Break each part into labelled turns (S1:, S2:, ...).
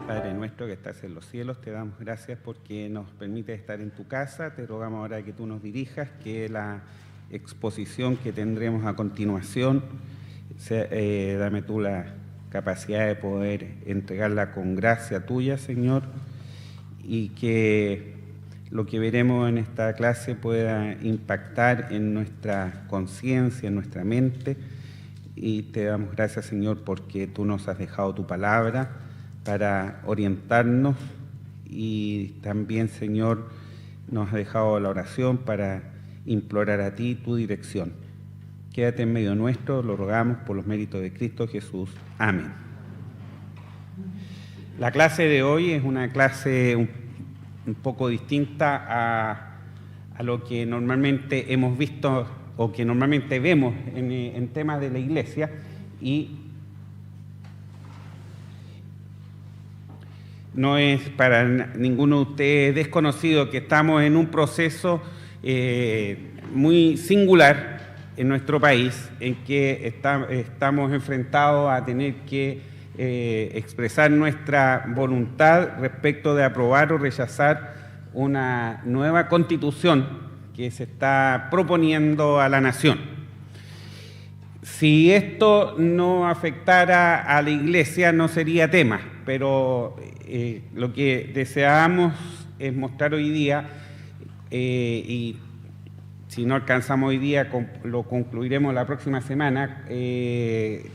S1: Padre nuestro que estás en los cielos, te damos gracias porque nos permite estar en tu casa. Te rogamos ahora que tú nos dirijas, que la exposición que tendremos a continuación, dame tú la capacidad de poder entregarla con gracia tuya, Señor, y que lo que veremos en esta clase pueda impactar en nuestra conciencia, en nuestra mente. Y te damos gracias, Señor, porque tú nos has dejado tu palabra para orientarnos, y también, Señor, nos has dejado la oración para implorar a ti tu dirección. Quédate en medio nuestro, lo rogamos por los méritos de Cristo Jesús. Amén. La clase de hoy es una clase un poco distinta a lo que normalmente hemos visto o que normalmente vemos en temas de la iglesia, y no es para ninguno de ustedes desconocido que estamos en un proceso muy singular en nuestro país, en que estamos enfrentados a tener que expresar nuestra voluntad respecto de aprobar o rechazar una nueva constitución que se está proponiendo a la nación. Si esto no afectara a la iglesia no sería tema, pero lo que deseamos es mostrar hoy día, y si no alcanzamos hoy día lo concluiremos la próxima semana,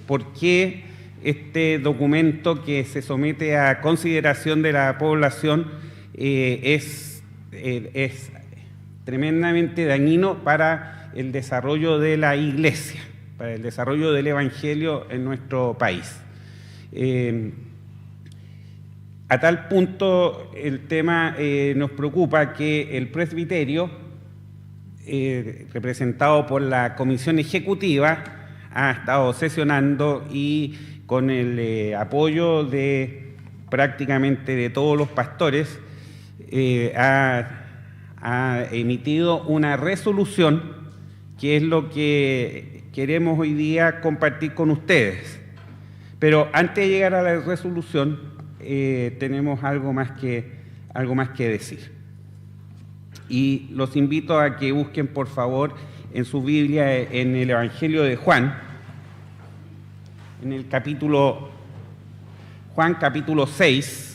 S1: por qué este documento que se somete a consideración de la población es tremendamente dañino para el desarrollo de la iglesia, para el desarrollo del evangelio en nuestro país. A tal punto el tema nos preocupa que el presbiterio, representado por la comisión ejecutiva, ha estado sesionando y con el apoyo de prácticamente de todos los pastores ha emitido una resolución que es lo que queremos hoy día compartir con ustedes. Pero antes de llegar a la resolución, tenemos algo más que decir. Y los invito a que busquen, por favor, en su Biblia, en el Evangelio de Juan, en el Juan capítulo 6,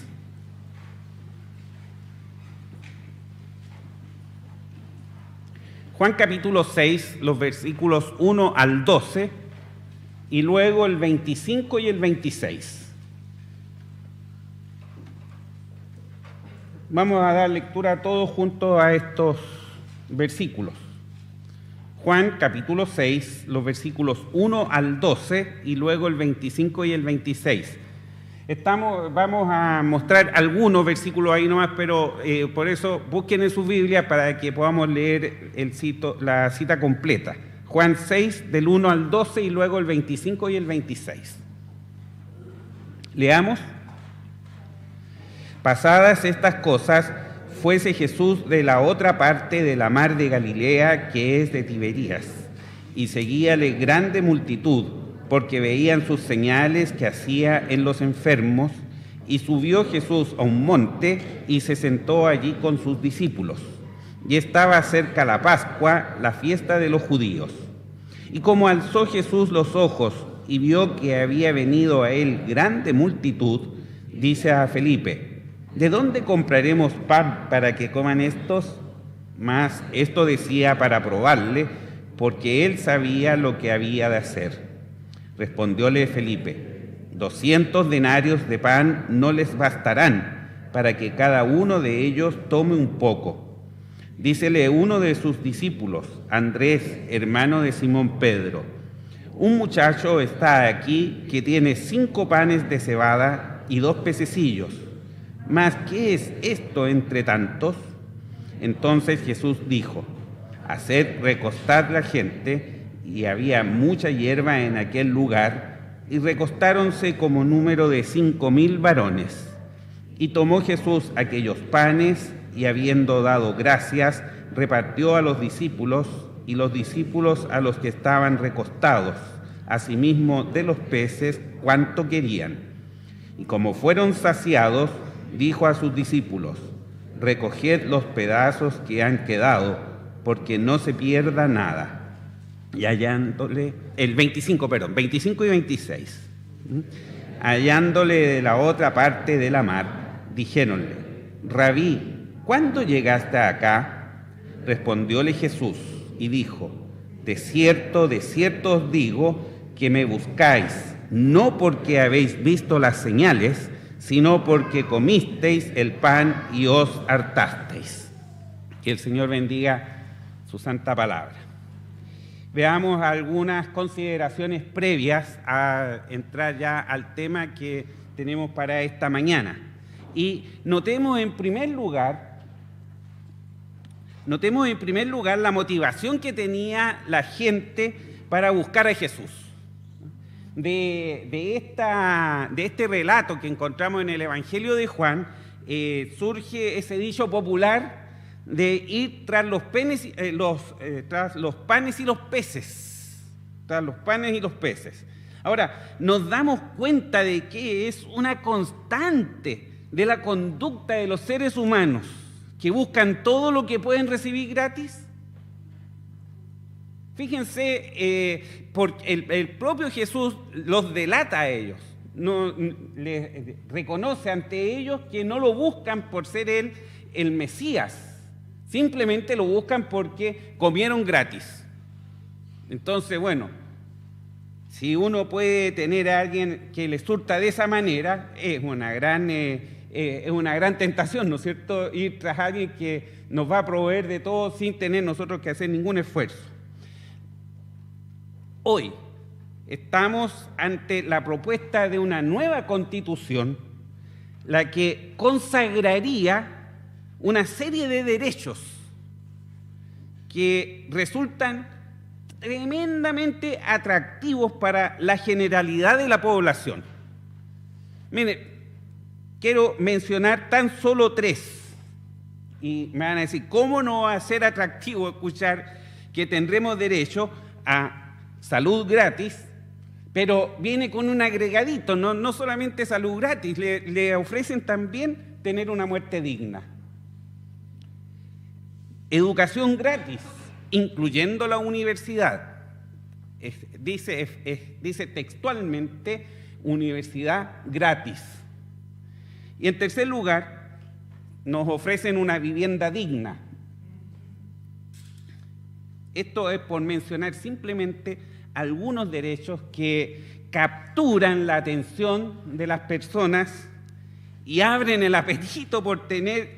S1: Juan capítulo 6, los versículos 1 al 12, y luego el 25 y el 26. Vamos a dar lectura todos juntos a estos versículos. Juan capítulo 6, los versículos 1 al 12, y luego el 25 y el 26. Vamos a mostrar algunos versículos ahí nomás, pero por eso busquen en su Biblia para que podamos leer la cita completa. Juan 6, del 1 al 12, y luego el 25 y el 26. Leamos. Pasadas estas cosas, fuese Jesús de la otra parte de la mar de Galilea, que es de Tiberías, y seguíale grande multitud, porque veían sus señales que hacía en los enfermos, y subió Jesús a un monte y se sentó allí con sus discípulos. Y estaba cerca la Pascua, la fiesta de los judíos. Y como alzó Jesús los ojos y vio que había venido a él grande multitud, dice a Felipe: ¿de dónde compraremos pan para que coman estos? Mas esto decía para probarle, porque él sabía lo que había de hacer. Respondióle Felipe: 200 denarios de pan no les bastarán para que cada uno de ellos tome un poco. Dícele uno de sus discípulos, Andrés, hermano de Simón Pedro: un muchacho está aquí que tiene 5 panes de cebada y 2 pececillos. ¿Mas qué es esto entre tantos? Entonces Jesús dijo: haced recostar la gente. Y había mucha hierba en aquel lugar, y recostáronse como número de 5,000 varones. Y tomó Jesús aquellos panes, y habiendo dado gracias, repartió a los discípulos, y los discípulos a los que estaban recostados, asimismo de los peces cuanto querían. Y como fueron saciados, dijo a sus discípulos: recoged los pedazos que han quedado, porque no se pierda nada. Y hallándole, 25 y 26. Hallándole de la otra parte de la mar, dijéronle: Rabí, ¿cuándo llegaste acá? Respondióle Jesús y dijo: de cierto os digo que me buscáis, no porque habéis visto las señales, sino porque comisteis el pan y os hartasteis. Que el Señor bendiga su santa palabra. Veamos algunas consideraciones previas a entrar ya al tema que tenemos para esta mañana. Y notemos en primer lugar la motivación que tenía la gente para buscar a Jesús. De este relato que encontramos en el Evangelio de Juan, surge ese dicho popular de ir tras los panes y los peces. Tras los panes y los peces. Ahora, nos damos cuenta de que es una constante de la conducta de los seres humanos que buscan todo lo que pueden recibir gratis. Fíjense, el propio Jesús los delata a ellos, les reconoce ante ellos que no lo buscan por ser Él el Mesías, simplemente lo buscan porque comieron gratis. Entonces, bueno, si uno puede tener a alguien que le surta de esa manera, es una gran tentación, ¿no es cierto?, ir tras alguien que nos va a proveer de todo sin tener nosotros que hacer ningún esfuerzo. Hoy estamos ante la propuesta de una nueva constitución, la que consagraría una serie de derechos que resultan tremendamente atractivos para la generalidad de la población. Mire, quiero mencionar tan solo 3. Y me van a decir, ¿cómo no va a ser atractivo escuchar que tendremos derecho a salud gratis? Pero viene con un agregadito, no solamente salud gratis, le ofrecen también tener una muerte digna. Educación gratis, incluyendo la universidad. Dice textualmente, universidad gratis. Y en tercer lugar, nos ofrecen una vivienda digna. Esto es por mencionar simplemente algunos derechos que capturan la atención de las personas y abren el apetito por tener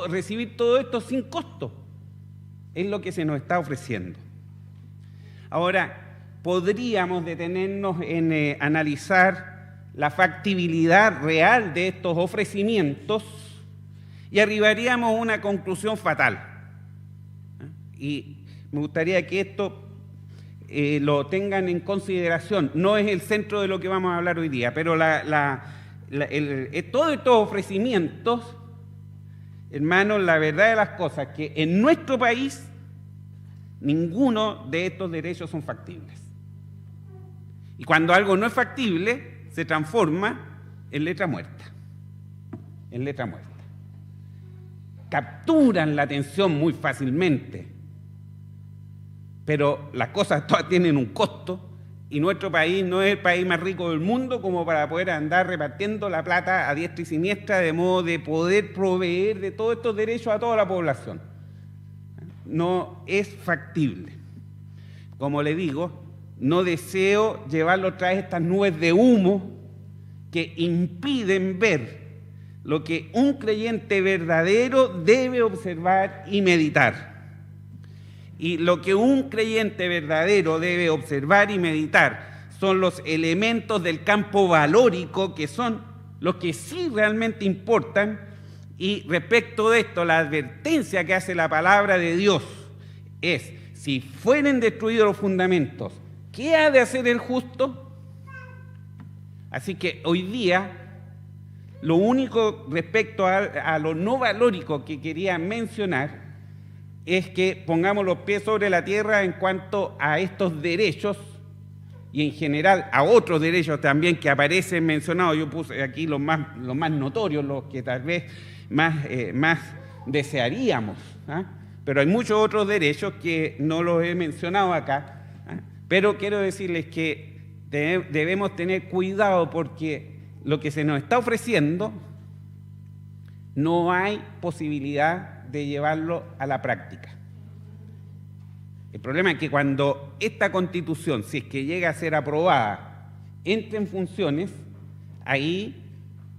S1: recibir todo esto sin costo. Es lo que se nos está ofreciendo. Ahora, podríamos detenernos en analizar la factibilidad real de estos ofrecimientos y arribaríamos a una conclusión fatal. Y me gustaría que esto lo tengan en consideración. No es el centro de lo que vamos a hablar hoy día, pero todos estos ofrecimientos, hermanos, la verdad de las cosas es que en nuestro país ninguno de estos derechos son factibles. Y cuando algo no es factible, se transforma en letra muerta. En letra muerta. Capturan la atención muy fácilmente, pero las cosas todas tienen un costo y nuestro país no es el país más rico del mundo como para poder andar repartiendo la plata a diestra y siniestra de modo de poder proveer de todos estos derechos a toda la población. No es factible. Como le digo, no deseo llevarlo otra vez estas nubes de humo que impiden ver lo que un creyente verdadero debe observar y meditar. Y lo que un creyente verdadero debe observar y meditar son los elementos del campo valórico que son los que sí realmente importan. Y respecto de esto, la advertencia que hace la palabra de Dios es: si fueren destruidos los fundamentos, ¿qué ha de hacer el justo? Así que hoy día, lo único respecto a lo no valórico que quería mencionar es que pongamos los pies sobre la tierra en cuanto a estos derechos y en general a otros derechos también que aparecen mencionados. Yo puse aquí los más notorios, los que tal vez más desearíamos, ¿ah? Pero hay muchos otros derechos que no los he mencionado acá, ¿ah? Pero quiero decirles que debemos tener cuidado porque lo que se nos está ofreciendo no hay posibilidad de llevarlo a la práctica. El problema es que cuando esta Constitución, si es que llega a ser aprobada, entre en funciones, ahí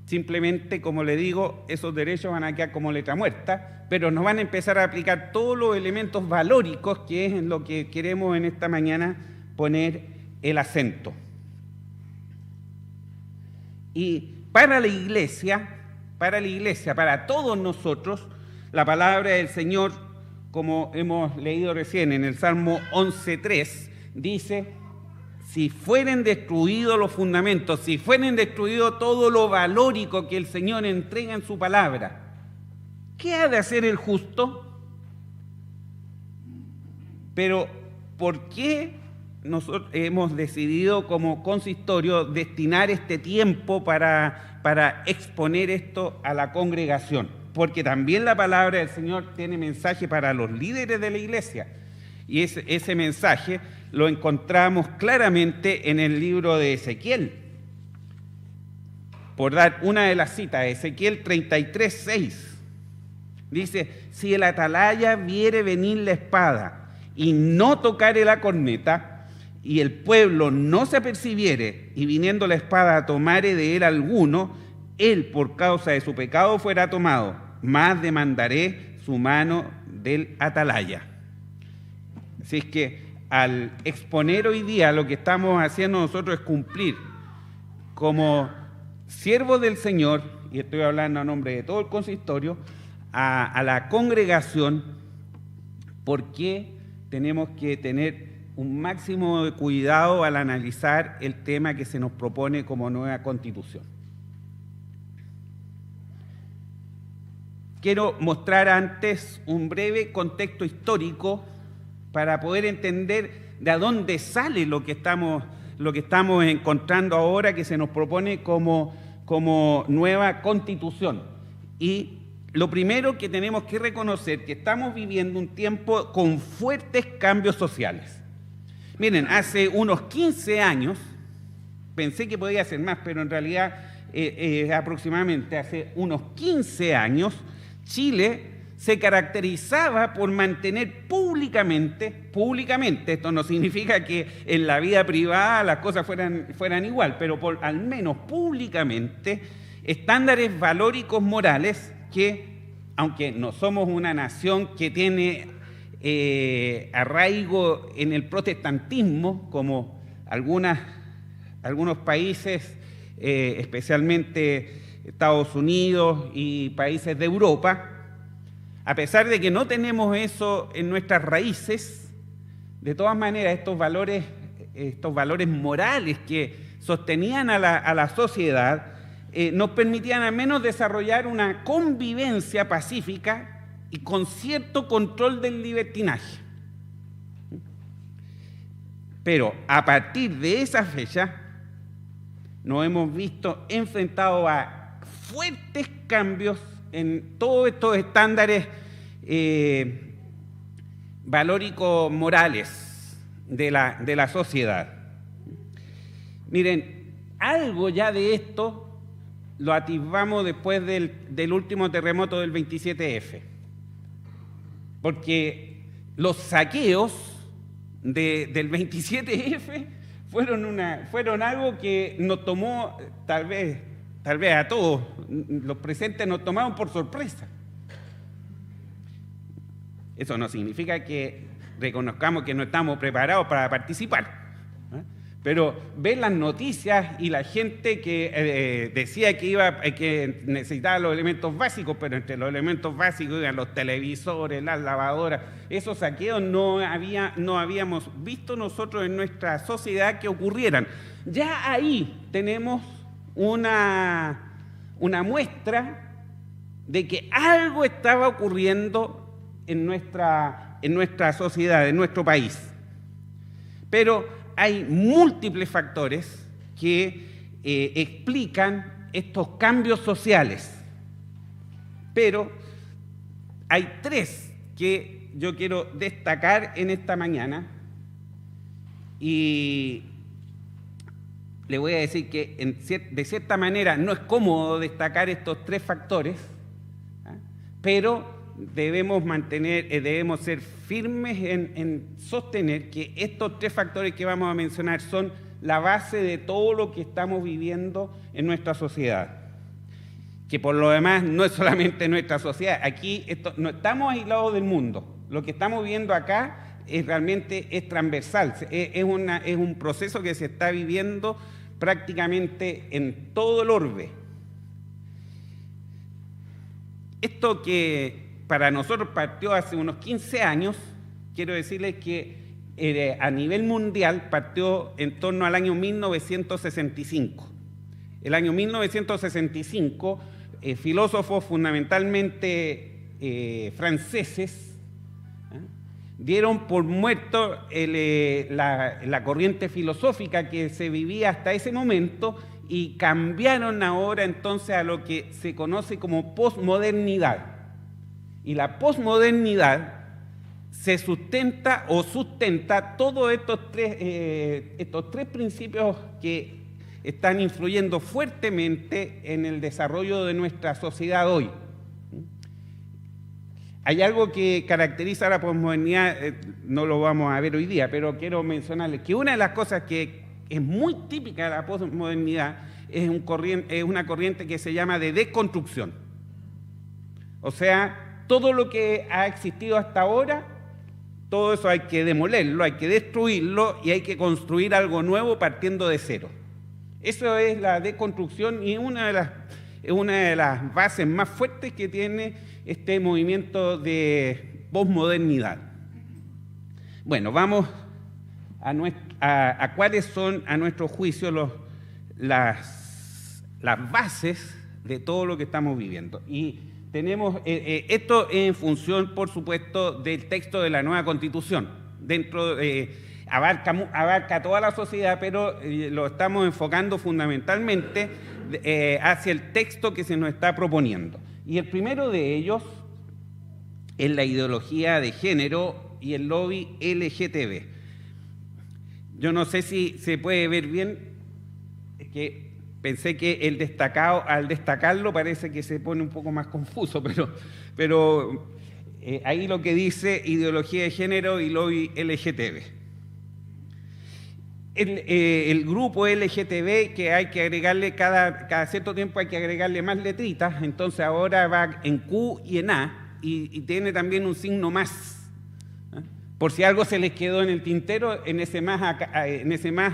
S1: simplemente, como le digo, esos derechos van a quedar como letra muerta, pero nos van a empezar a aplicar todos los elementos valóricos, que es en lo que queremos en esta mañana poner el acento. Y para la iglesia, para todos nosotros, la palabra del Señor, como hemos leído recién en el Salmo 11.3, dice: si fueren destruidos los fundamentos, si fueren destruido todo lo valórico que el Señor entrega en su palabra, ¿qué ha de hacer el justo? Pero ¿por qué nosotros hemos decidido como consistorio destinar este tiempo para exponer esto a la congregación? Porque también la palabra del Señor tiene mensaje para los líderes de la iglesia. Y ese mensaje lo encontramos claramente en el libro de Ezequiel. Por dar una de las citas, Ezequiel 33:6. Dice: si el atalaya viere venir la espada y no tocare la corneta, y el pueblo no se apercibiere, y viniendo la espada tomare de él alguno, él por causa de su pecado fuera tomado, más demandaré su mano del atalaya. Así es que al exponer hoy día lo que estamos haciendo nosotros es cumplir como siervos del Señor, y estoy hablando a nombre de todo el consistorio, a la congregación, porque tenemos que tener un máximo de cuidado al analizar el tema que se nos propone como nueva Constitución. Quiero mostrar antes un breve contexto histórico para poder entender de dónde sale lo que estamos encontrando ahora que se nos propone como nueva Constitución. Y lo primero que tenemos que reconocer que estamos viviendo un tiempo con fuertes cambios sociales. Miren, hace unos 15 años, pensé que podía ser más, pero en realidad aproximadamente hace unos 15 años, Chile se caracterizaba por mantener públicamente, esto no significa que en la vida privada las cosas fueran igual, pero al menos públicamente, estándares valóricos morales que, aunque no somos una nación que tiene arraigo en el protestantismo, como algunos países, especialmente Estados Unidos y países de Europa, a pesar de que no tenemos eso en nuestras raíces, de todas maneras estos valores morales que sostenían a la sociedad nos permitían al menos desarrollar una convivencia pacífica y con cierto control del libertinaje. Pero a partir de esa fecha nos hemos visto enfrentados a fuertes cambios en todos estos estándares valóricos morales de la sociedad. Miren, algo ya de esto lo atisbamos después del último terremoto del 27F, porque los saqueos del 27F fueron algo que nos tomó, tal vez a todos los presentes nos tomaron por sorpresa. Eso no significa que reconozcamos que no estamos preparados para participar, ¿eh? Pero ver las noticias y la gente que decía que necesitaba los elementos básicos, pero entre los elementos básicos iban los televisores, las lavadoras, esos saqueos no habíamos visto nosotros en nuestra sociedad que ocurrieran. Ya ahí tenemos una muestra de que algo estaba ocurriendo en nuestra sociedad, en nuestro país. Pero hay múltiples factores que explican estos cambios sociales. Pero hay tres que yo quiero destacar en esta mañana y le voy a decir que de cierta manera no es cómodo destacar estos tres factores, pero debemos ser firmes en sostener que estos tres factores que vamos a mencionar son la base de todo lo que estamos viviendo en nuestra sociedad. Que por lo demás no es solamente nuestra sociedad, aquí no estamos aislados del mundo, lo que estamos viendo acá realmente es transversal, es un proceso que se está viviendo prácticamente en todo el orbe. Esto que para nosotros partió hace unos 15 años, quiero decirles que a nivel mundial partió en torno al año 1965. El año 1965, filósofos fundamentalmente franceses dieron por muerto la corriente filosófica que se vivía hasta ese momento y cambiaron ahora entonces a lo que se conoce como posmodernidad. Y la posmodernidad se sustenta todos estos tres principios que están influyendo fuertemente en el desarrollo de nuestra sociedad hoy. Hay algo que caracteriza a la posmodernidad, no lo vamos a ver hoy día, pero quiero mencionarles que una de las cosas que es muy típica de la posmodernidad es una corriente que se llama de deconstrucción. O sea, todo lo que ha existido hasta ahora, todo eso hay que demolerlo, hay que destruirlo y hay que construir algo nuevo partiendo de cero. Eso es la deconstrucción y una de las bases más fuertes que tiene este movimiento de posmodernidad. Bueno, vamos a cuáles son, a nuestro juicio, las bases de todo lo que estamos viviendo. Y tenemos esto en función, por supuesto, del texto de la nueva Constitución. Abarca toda la sociedad, pero lo estamos enfocando fundamentalmente hacia el texto que se nos está proponiendo. Y el primero de ellos es la ideología de género y el lobby LGTB. Yo no sé si se puede ver bien, es que pensé que al destacarlo parece que se pone un poco más confuso, pero ahí lo que dice ideología de género y lobby LGTB. El grupo LGTB que hay que agregarle cada cierto tiempo hay que agregarle más letritas, entonces ahora va en Q y en A y tiene también un signo más. Por si algo se les quedó en el tintero, en ese más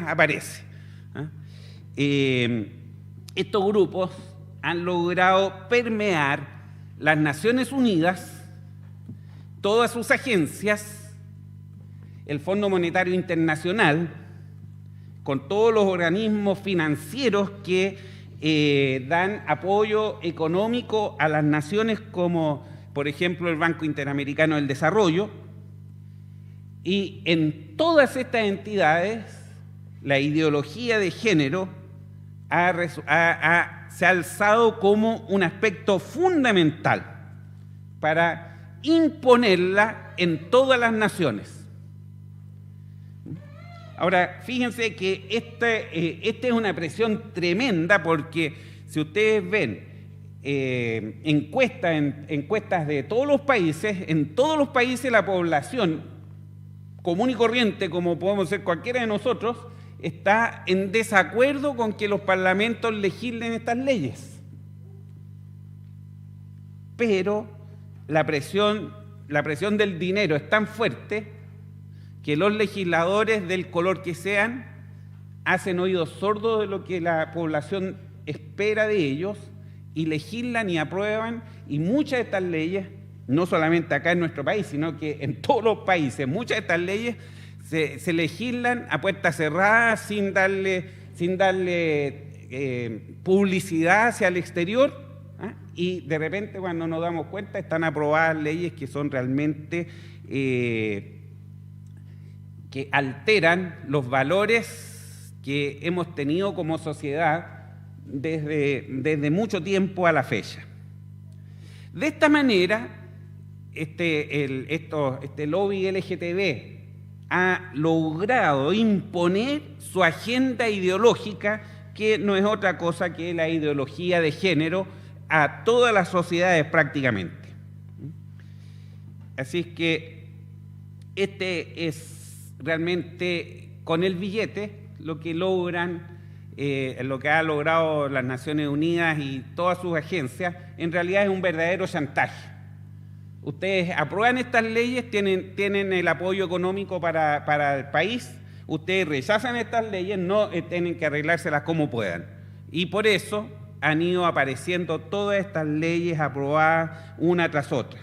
S1: aparece. Estos grupos han logrado permear las Naciones Unidas, todas sus agencias, el Fondo Monetario Internacional, con todos los organismos financieros que dan apoyo económico a las naciones como, por ejemplo, el Banco Interamericano del Desarrollo. Y en todas estas entidades, la ideología de género se ha alzado como un aspecto fundamental para imponerla en todas las naciones. Ahora, fíjense que esta es una presión tremenda porque si ustedes ven encuestas de todos los países, en todos los países la población común y corriente, como podemos ser cualquiera de nosotros, está en desacuerdo con que los parlamentos legislen estas leyes. Pero la presión del dinero es tan fuerte que los legisladores, del color que sean, hacen oídos sordos de lo que la población espera de ellos y legislan y aprueban, y muchas de estas leyes, no solamente acá en nuestro país, sino que en todos los países, muchas de estas leyes se legislan a puerta cerrada, sin darle publicidad hacia el exterior, y de repente cuando nos damos cuenta están aprobadas leyes que son realmente que alteran los valores que hemos tenido como sociedad desde mucho tiempo a la fecha. De esta manera, este lobby LGTB ha logrado imponer su agenda ideológica, que no es otra cosa que la ideología de género, a todas las sociedades prácticamente. Así es que este es realmente con el billete lo que logran, lo que ha logrado las Naciones Unidas y todas sus agencias, en realidad es un verdadero chantaje. Ustedes aprueban estas leyes, tienen el apoyo económico para el país, ustedes rechazan estas leyes, no tienen que arreglárselas como puedan. Y por eso han ido apareciendo todas estas leyes aprobadas una tras otra.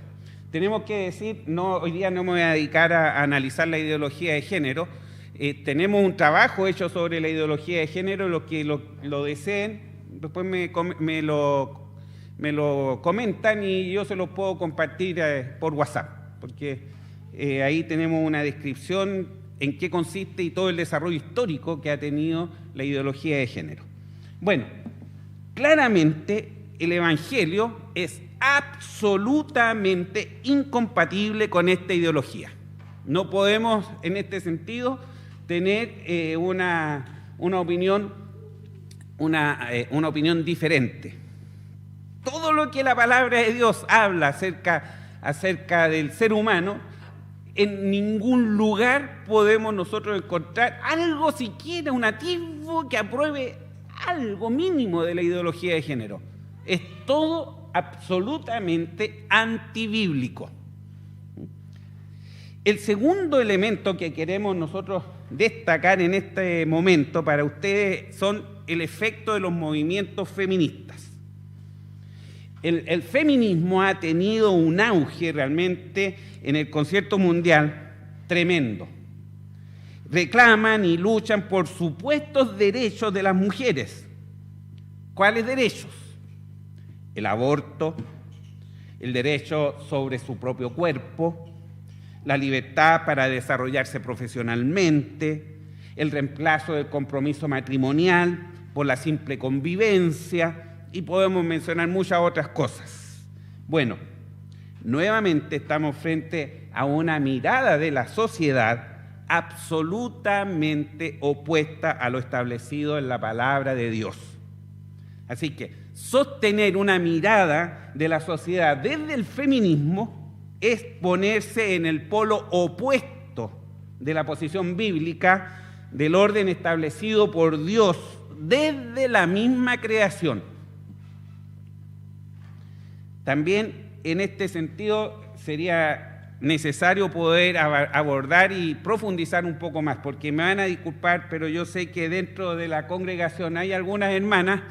S1: Tenemos que decir, hoy día no me voy a dedicar a analizar la ideología de género. Tenemos un trabajo hecho sobre la ideología de género, los que lo deseen, después me lo comentan y yo se los puedo compartir por WhatsApp, porque ahí tenemos una descripción en qué consiste y todo el desarrollo histórico que ha tenido la ideología de género. Bueno, claramente el Evangelio es absolutamente incompatible con esta ideología. No podemos, en este sentido, tener una opinión diferente. Todo lo que la palabra de Dios habla acerca del ser humano, en ningún lugar podemos nosotros encontrar algo siquiera, un atisbo que apruebe algo mínimo de la ideología de género. Es todo absolutamente antibíblico. El segundo elemento que queremos nosotros destacar en este momento para ustedes son el efecto de los movimientos feministas. El feminismo ha tenido un auge realmente en el concierto mundial tremendo. Reclaman y luchan por supuestos derechos de las mujeres. ¿Cuáles derechos? El aborto, el derecho sobre su propio cuerpo, la libertad para desarrollarse profesionalmente, el reemplazo del compromiso matrimonial por la simple convivencia, y podemos mencionar muchas otras cosas. Bueno, nuevamente estamos frente a una mirada de la sociedad absolutamente opuesta a lo establecido en la palabra de Dios. Así que sostener una mirada de la sociedad desde el feminismo es ponerse en el polo opuesto de la posición bíblica del orden establecido por Dios desde la misma creación. También en este sentido sería necesario poder abordar y profundizar un poco más, porque me van a disculpar, pero yo sé que dentro de la congregación hay algunas hermanas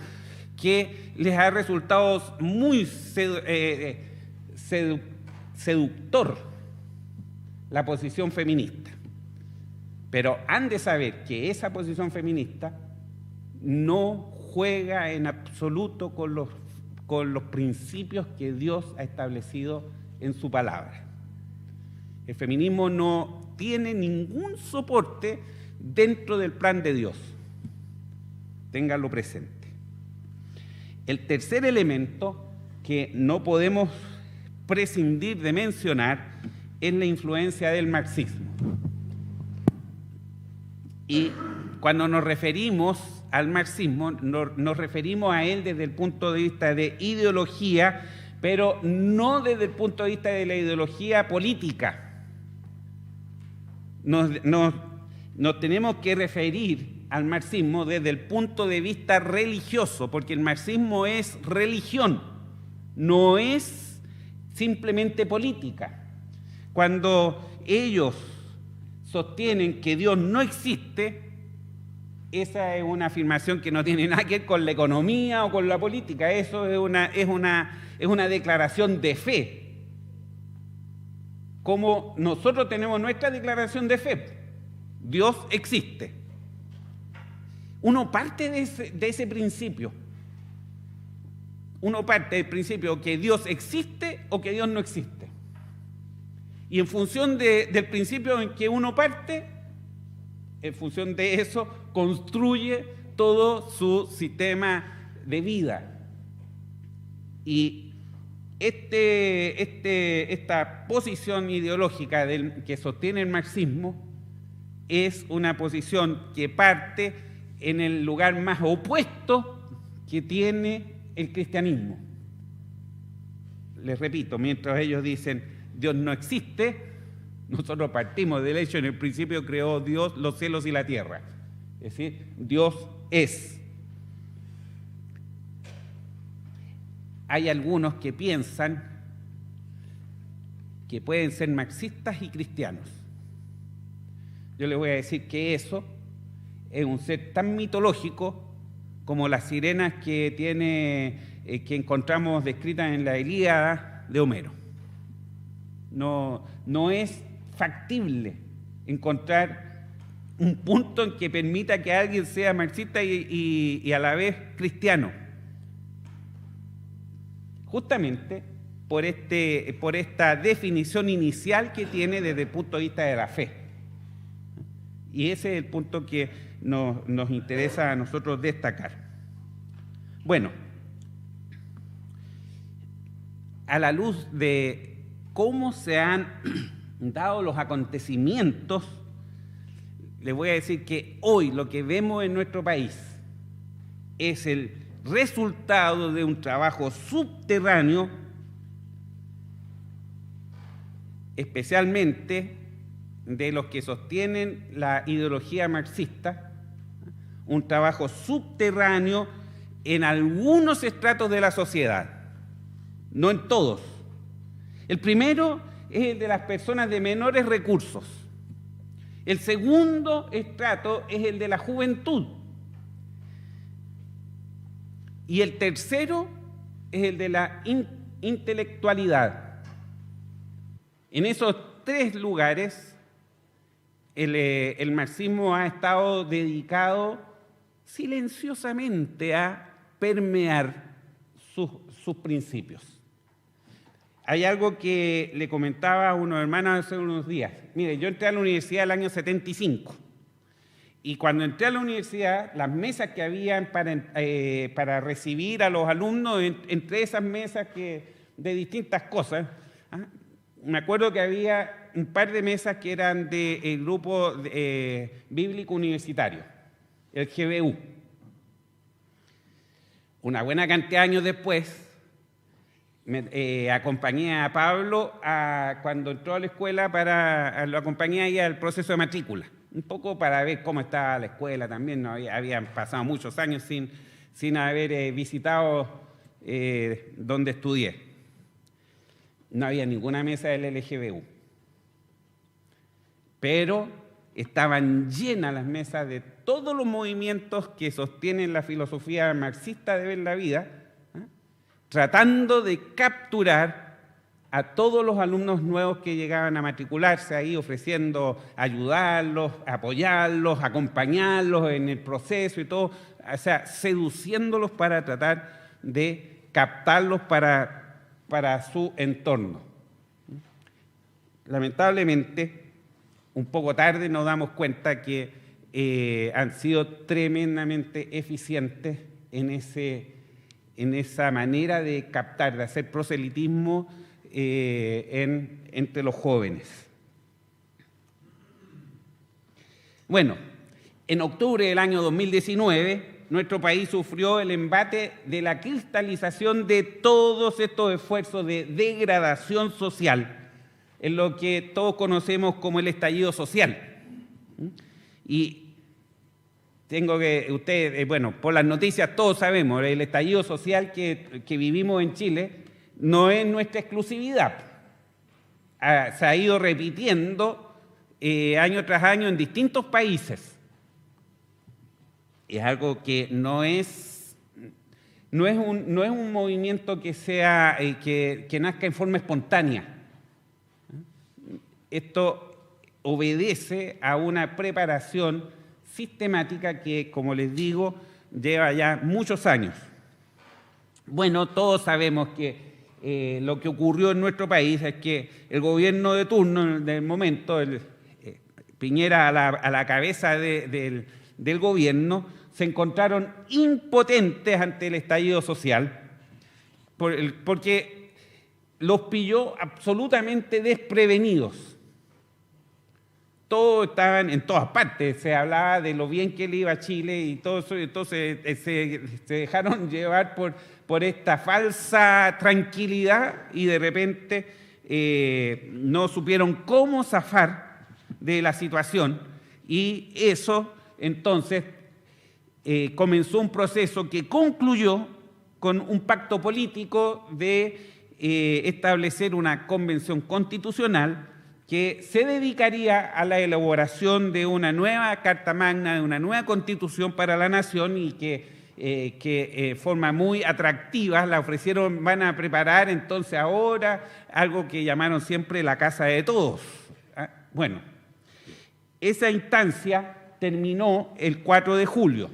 S1: que les ha resultado muy seductor la posición feminista. Pero han de saber que esa posición feminista no juega en absoluto con los principios que Dios ha establecido en su palabra. El feminismo no tiene ningún soporte dentro del plan de Dios. Ténganlo presente. El tercer elemento que no podemos prescindir de mencionar es la influencia del marxismo. Y cuando nos referimos al marxismo, nos referimos a él desde el punto de vista de ideología, pero no desde el punto de vista de la ideología política. Nos tenemos que referir al marxismo desde el punto de vista religioso, porque el marxismo es religión, no es simplemente política. Cuando ellos sostienen que Dios no existe, esa es una afirmación que no tiene nada que ver con la economía o con la política. Eso es una declaración de fe. Como nosotros tenemos nuestra declaración de fe, Dios existe. Uno parte de ese principio. Uno parte del principio que Dios existe o que Dios no existe. Y en función del principio en que uno parte, en función de eso, construye todo su sistema de vida. Y esta posición ideológica que sostiene el marxismo es una posición que parte en el lugar más opuesto que tiene el cristianismo. Les repito, mientras ellos dicen Dios no existe, nosotros partimos del hecho, en el principio creó Dios los cielos y la tierra. Es decir, Dios es. Hay algunos que piensan que pueden ser marxistas y cristianos. Yo les voy a decir que eso es un ser tan mitológico como las sirenas que encontramos descritas en la Ilíada de Homero. No es factible encontrar un punto en que permita que alguien sea marxista y a la vez cristiano. Justamente por esta definición inicial que tiene desde el punto de vista de la fe. Y ese es el punto que nos interesa a nosotros destacar. Bueno, a la luz de cómo se han dado los acontecimientos, les voy a decir que hoy lo que vemos en nuestro país es el resultado de un trabajo subterráneo, especialmente de los que sostienen la ideología marxista, un trabajo subterráneo en algunos estratos de la sociedad, no en todos. El primero es el de las personas de menores recursos. El segundo estrato es el de la juventud. Y el tercero es el de la intelectualidad. En esos tres lugares, el marxismo ha estado dedicado silenciosamente a permear sus principios. Hay algo que le comentaba a unos hermanos hace unos días. Mire, yo entré a la universidad el año 75. Y cuando entré a la universidad, las mesas que habían para recibir a los alumnos, entre esas mesas de distintas cosas, me acuerdo que había un par de mesas que eran del grupo bíblico universitario, el GBU. Una buena cantidad de años después, acompañé a Pablo cuando entró a la escuela, lo acompañé ahí al proceso de matrícula. Un poco para ver cómo estaba la escuela también, ¿no? Habían pasado muchos años sin haber visitado donde estudié. No había ninguna mesa del LGBU. Pero estaban llenas las mesas de todos los movimientos que sostienen la filosofía marxista de ver la vida, tratando de capturar a todos los alumnos nuevos que llegaban a matricularse ahí, ofreciendo ayudarlos, apoyarlos, acompañarlos en el proceso y todo, o sea, seduciéndolos para tratar de captarlos para su entorno. Lamentablemente, un poco tarde nos damos cuenta que han sido tremendamente eficientes en esa manera de captar, de hacer proselitismo entre los jóvenes. Bueno, en octubre del año 2019, nuestro país sufrió el embate de la cristalización de todos estos esfuerzos de degradación social, en lo que todos conocemos como el estallido social. Y por las noticias todos sabemos, el estallido social que vivimos en Chile no es nuestra exclusividad. Se ha ido repitiendo año tras año en distintos países. Es algo que no es un movimiento que nazca en forma espontánea. Esto obedece a una preparación sistemática que, como les digo, lleva ya muchos años. Bueno, todos sabemos que lo que ocurrió en nuestro país es que el gobierno de turno del momento, Piñera a la cabeza del gobierno, se encontraron impotentes ante el estallido social, porque los pilló absolutamente desprevenidos. Todos estaban en todas partes, se hablaba de lo bien que le iba a Chile y todo eso, entonces se dejaron llevar por esta falsa tranquilidad y de repente no supieron cómo zafar de la situación, y eso entonces comenzó un proceso que concluyó con un pacto político de establecer una convención constitucional que se dedicaría a la elaboración de una nueva Carta Magna, de una nueva Constitución para la nación, y que forma muy atractiva la ofrecieron. Van a preparar entonces ahora algo que llamaron siempre la Casa de Todos. Bueno, esa instancia terminó el 4 de julio.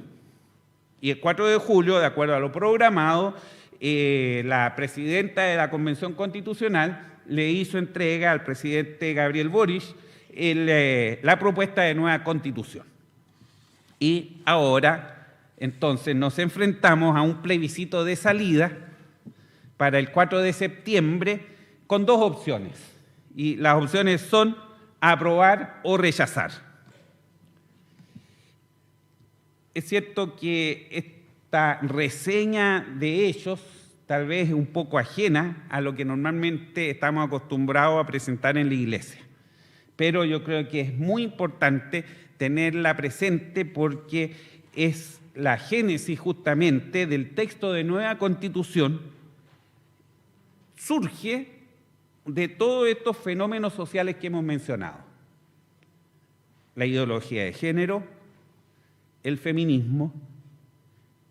S1: Y el 4 de julio, de acuerdo a lo programado, la presidenta de la Convención Constitucional le hizo entrega al presidente Gabriel Boric la propuesta de nueva Constitución. Y ahora, entonces, nos enfrentamos a un plebiscito de salida para el 4 de septiembre con dos opciones. Y las opciones son aprobar o rechazar. Es cierto que esta reseña de hechos tal vez es un poco ajena a lo que normalmente estamos acostumbrados a presentar en la Iglesia, pero yo creo que es muy importante tenerla presente porque es la génesis justamente del texto de nueva Constitución, surge de todos estos fenómenos sociales que hemos mencionado: la ideología de género, el feminismo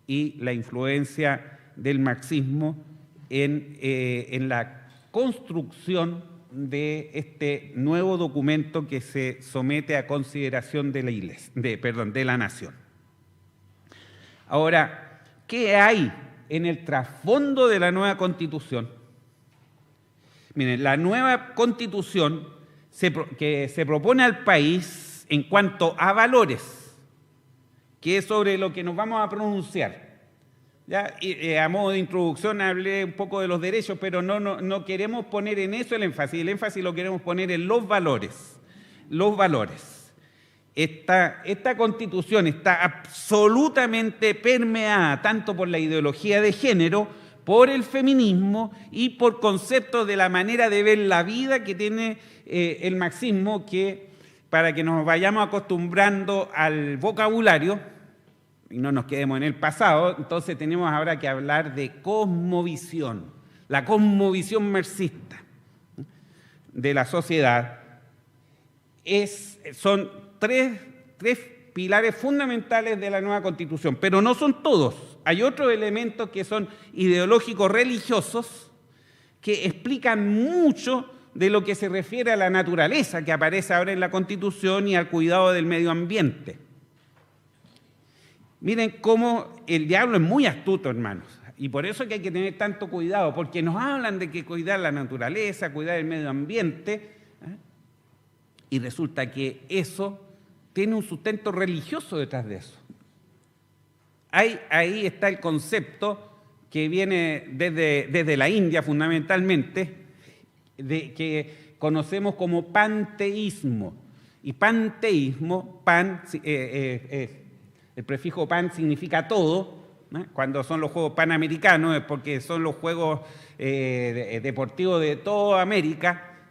S1: y la influencia del marxismo en la construcción de este nuevo documento que se somete a consideración de la Iglesia, de la nación. Ahora, ¿qué hay en el trasfondo de la nueva Constitución? Miren, la nueva Constitución que se propone al país en cuanto a valores, que es sobre lo que nos vamos a pronunciar. Ya, a modo de introducción hablé un poco de los derechos, pero no queremos poner en eso el énfasis lo queremos poner en los valores. Los valores. Esta Constitución está absolutamente permeada tanto por la ideología de género, por el feminismo y por conceptos de la manera de ver la vida que tiene el marxismo, que para que nos vayamos acostumbrando al vocabulario y no nos quedemos en el pasado, entonces tenemos ahora que hablar de cosmovisión, la cosmovisión marxista de la sociedad. Son tres pilares fundamentales de la nueva Constitución, pero no son todos. Hay otros elementos que son ideológicos religiosos que explican mucho de lo que se refiere a la naturaleza que aparece ahora en la Constitución y al cuidado del medio ambiente. Miren cómo el diablo es muy astuto, hermanos, y por eso es que hay que tener tanto cuidado, porque nos hablan de que cuidar la naturaleza, cuidar el medio ambiente, y resulta que eso tiene un sustento religioso detrás de eso. Ahí está el concepto que viene desde la India fundamentalmente, que conocemos como panteísmo. Y panteísmo, el prefijo pan significa todo, ¿no? Cuando son los Juegos Panamericanos es porque son los Juegos deportivos de toda América.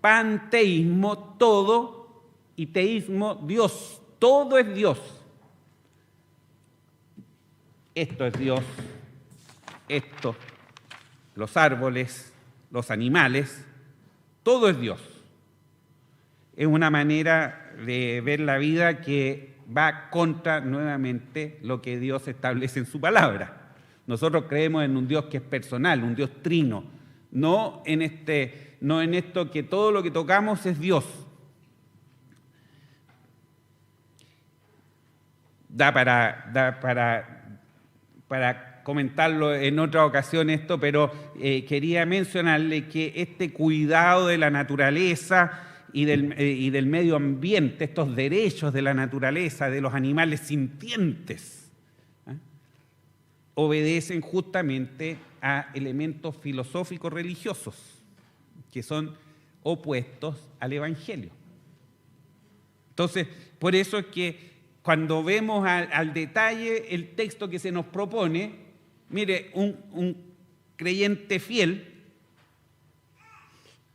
S1: Panteísmo, todo, y teísmo, Dios. Todo es Dios. Esto es Dios, esto, los árboles, los animales, todo es Dios. Es una manera de ver la vida que va contra nuevamente lo que Dios establece en su palabra. Nosotros creemos en un Dios que es personal, un Dios trino, no en esto que todo lo que tocamos es Dios. Da para comentarlo en otra ocasión esto, pero quería mencionarle que este cuidado de la naturaleza y del medio ambiente, estos derechos de la naturaleza, de los animales sintientes, obedecen justamente a elementos filosóficos religiosos que son opuestos al Evangelio. Entonces, por eso es que cuando vemos al detalle el texto que se nos propone, mire, un creyente fiel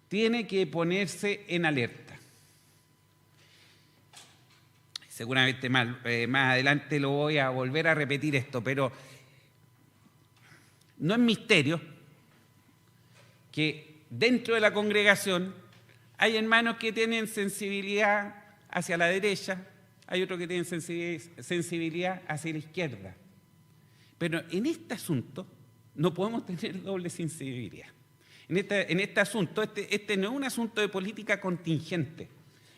S1: tiene que ponerse en alerta. Seguramente más adelante lo voy a volver a repetir esto, pero no es misterio que dentro de la congregación hay hermanos que tienen sensibilidad hacia la derecha, hay otros que tienen sensibilidad hacia la izquierda. Pero en este asunto no podemos tener doble sensibilidad. En este asunto, este no es un asunto de política contingente.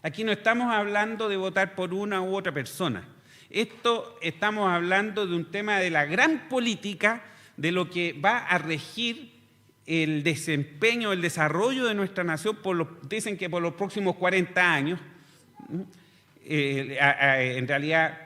S1: Aquí no estamos hablando de votar por una u otra persona. Estamos hablando de un tema de la gran política, de lo que va a regir el desempeño, el desarrollo de nuestra nación, dicen que por los próximos 40 años. En realidad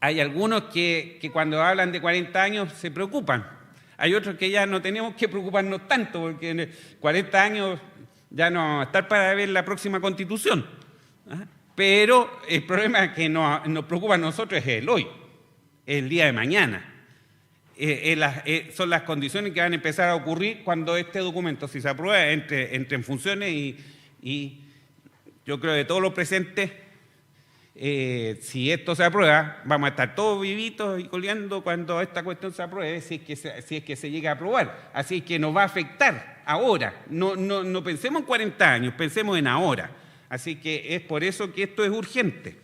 S1: hay algunos que cuando hablan de 40 años se preocupan. Hay otros que ya no tenemos que preocuparnos tanto, porque en 40 años ya no vamos a estar para ver la próxima Constitución. Pero el problema que nos preocupa a nosotros es el hoy, el día de mañana. Son las condiciones que van a empezar a ocurrir cuando este documento, si se aprueba, entre en funciones y yo creo que todos los presentes, si esto se aprueba, vamos a estar todos vivitos y coleando cuando esta cuestión se apruebe, si es que se llega a aprobar. Así que nos va a afectar ahora. No pensemos en 40 años, pensemos en ahora. Así que es por eso que esto es urgente.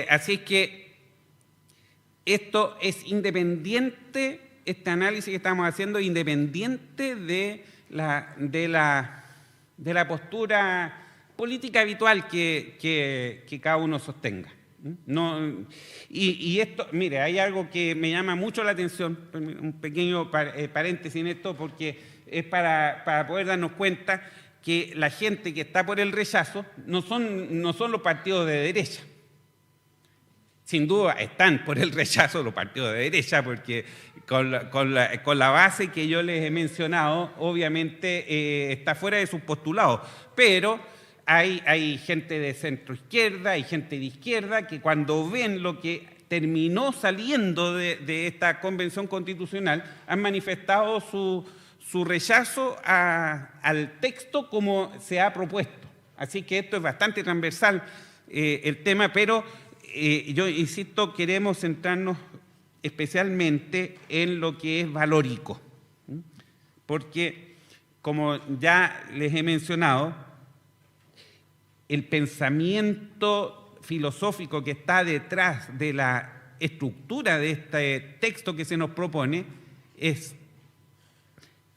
S1: Así que esto es independiente, este análisis que estamos haciendo, independiente de la postura política habitual que cada uno sostenga. Y esto, mire, hay algo que me llama mucho la atención, un pequeño paréntesis en esto, porque es para poder darnos cuenta que la gente que está por el rechazo no son los partidos de derecha. Sin duda están por el rechazo los partidos de derecha, porque con la base que yo les he mencionado, obviamente está fuera de sus postulados. Pero hay gente de centro izquierda, hay gente de izquierda, que cuando ven lo que terminó saliendo de esta convención constitucional, han manifestado su rechazo al texto como se ha propuesto. Así que esto es bastante transversal el tema, pero yo insisto, queremos centrarnos especialmente en lo que es valórico, porque, como ya les he mencionado, el pensamiento filosófico que está detrás de la estructura de este texto que se nos propone es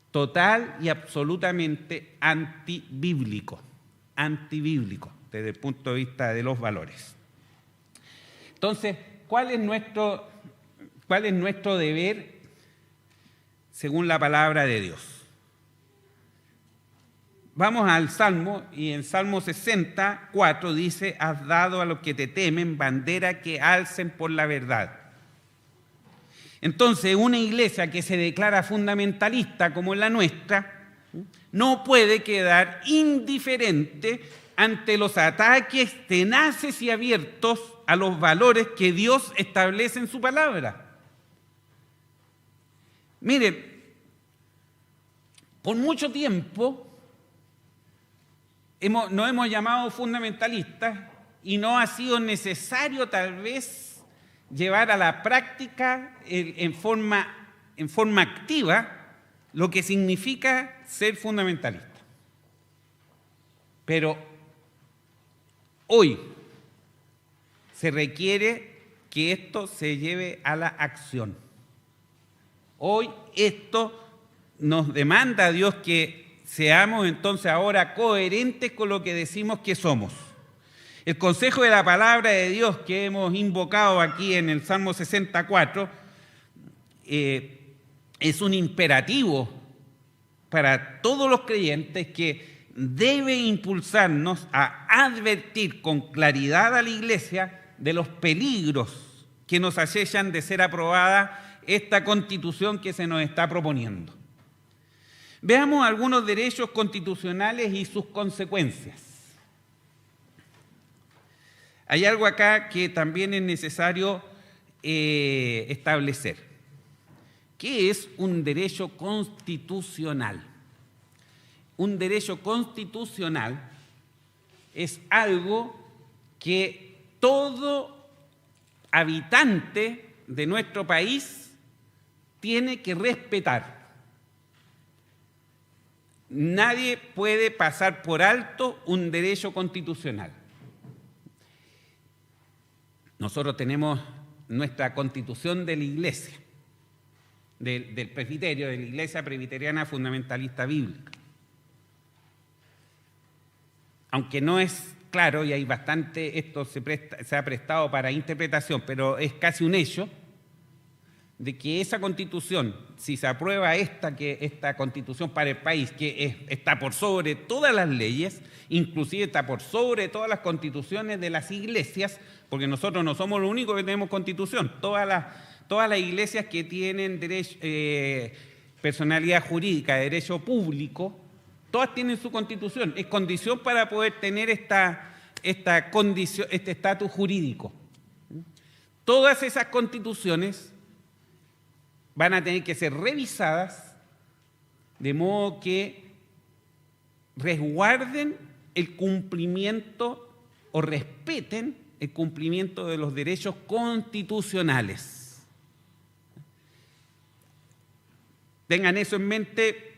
S1: total y absolutamente antibíblico desde el punto de vista de los valores. Entonces, ¿cuál es nuestro deber según la palabra de Dios? Vamos al Salmo, y en Salmo 64 dice: has dado a los que te temen bandera que alcen por la verdad. Entonces, una iglesia que se declara fundamentalista como la nuestra no puede quedar indiferente ante los ataques tenaces y abiertos a los valores que Dios establece en su palabra. Mire, por mucho tiempo nos hemos llamado fundamentalistas y no ha sido necesario tal vez llevar a la práctica en forma activa lo que significa ser fundamentalista. Pero hoy se requiere que esto se lleve a la acción. Hoy esto nos demanda a Dios que seamos entonces ahora coherentes con lo que decimos que somos. El consejo de la palabra de Dios que hemos invocado aquí en el Salmo 64 es un imperativo para todos los creyentes que debe impulsarnos a advertir con claridad a la Iglesia de los peligros que nos acechan de ser aprobada esta Constitución que se nos está proponiendo. Veamos algunos derechos constitucionales y sus consecuencias. Hay algo acá que también es necesario establecer. ¿Qué es un derecho constitucional? Un derecho constitucional es algo que todo habitante de nuestro país tiene que respetar. Nadie puede pasar por alto un derecho constitucional. Nosotros tenemos nuestra Constitución de la Iglesia, del presbiterio, de la Iglesia Presbiteriana Fundamentalista Bíblica. Aunque no es claro, y hay bastante, esto se ha prestado para interpretación, pero es casi un hecho de que esa Constitución, si se aprueba esta Constitución para el país, que está por sobre todas las leyes, inclusive está por sobre todas las constituciones de las iglesias, porque nosotros no somos los únicos que tenemos Constitución, todas las iglesias que tienen personalidad jurídica, derecho público, todas tienen su Constitución, es condición para poder tener esta condición, este estatus jurídico. Todas esas constituciones van a tener que ser revisadas de modo que resguarden el cumplimiento o respeten el cumplimiento de los derechos constitucionales. Tengan eso en mente.